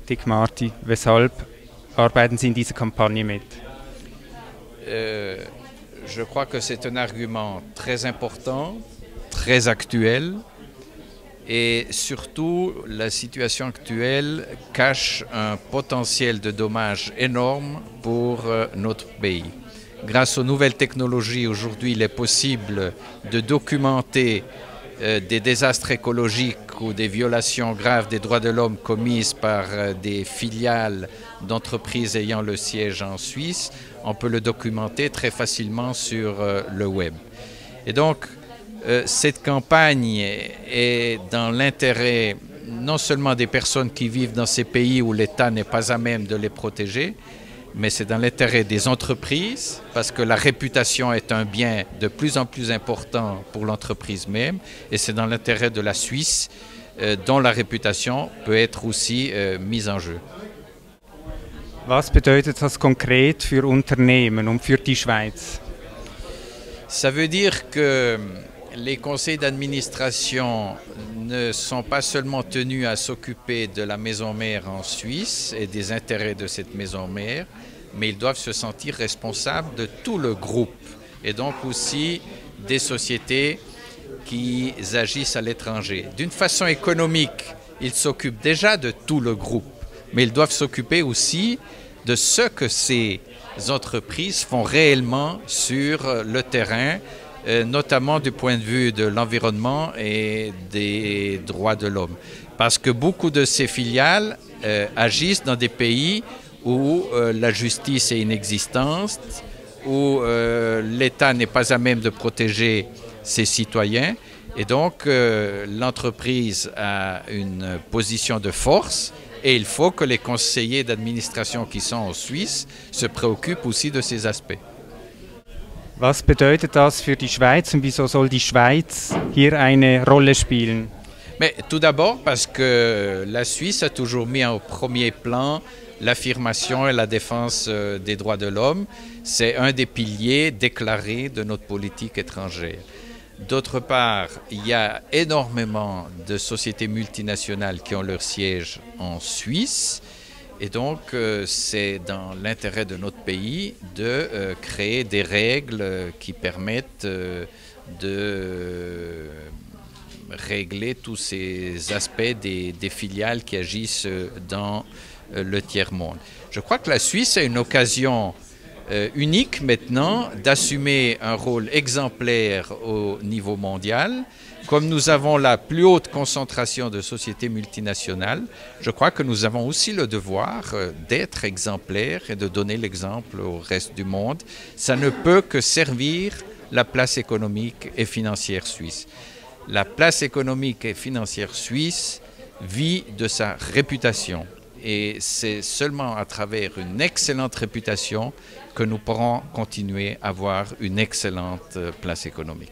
Dick Marty, weshalb arbeiten Sie in dieser Kampagne mit? Je crois que c'est un argument très important, très actuel, et surtout la situation actuelle cache un potentiel de dommages énorme pour notre pays. Grâce aux nouvelles technologies, aujourd'hui, il est possible de documenter des désastres écologiques ou des violations graves des droits de l'homme commises par des filiales d'entreprises ayant le siège en Suisse. On peut le documenter très facilement sur le web. Et donc, cette campagne est dans l'intérêt non seulement des personnes qui vivent dans ces pays où l'État n'est pas à même de les protéger, mais c'est dans l'intérêt des entreprises, parce que la réputation est un bien de plus en plus important pour l'entreprise même, et c'est dans l'intérêt de la Suisse, dont la réputation peut être aussi mise en jeu. Was bedeutet das konkret für Unternehmen und für die Schweiz? Ça veut dire que les conseils d'administration ne sont pas seulement tenus à s'occuper de la maison mère en Suisse et des intérêts de cette maison mère, mais ils doivent se sentir responsables de tout le groupe et donc aussi des sociétés qui agissent à l'étranger. D'une façon économique, ils s'occupent déjà de tout le groupe, mais ils doivent s'occuper aussi de ce que ces entreprises font réellement sur le terrain, notamment du point de vue de l'environnement et des droits de l'homme. Parce que beaucoup de ces filiales agissent dans des pays où la justice est inexistante, où l'État n'est pas à même de protéger ses citoyens. Et donc, l'entreprise a une position de force et il faut que les conseillers d'administration qui sont en Suisse se préoccupent aussi de ces aspects. Was bedeutet das für die Schweiz und wieso soll die Schweiz hier eine Rolle spielen? Mais tout d'abord parce que la Suisse a toujours mis au premier plan l'affirmation et la défense des droits de l'homme. C'est un des piliers déclarés de notre politique étrangère. D'autre part, il y a énormément de sociétés multinationales qui ont leur siège en Suisse. Et donc, c'est dans l'intérêt de notre pays de créer des règles qui permettent de régler tous ces aspects des filiales qui agissent dans le tiers-monde. Je crois que la Suisse a une occasion unique maintenant d'assumer un rôle exemplaire au niveau mondial. Comme nous avons la plus haute concentration de sociétés multinationales, je crois que nous avons aussi le devoir d'être exemplaires et de donner l'exemple au reste du monde. Ça ne peut que servir la place économique et financière suisse. La place économique et financière suisse vit de sa réputation. Et c'est seulement à travers une excellente réputation que nous pourrons continuer à avoir une excellente place économique.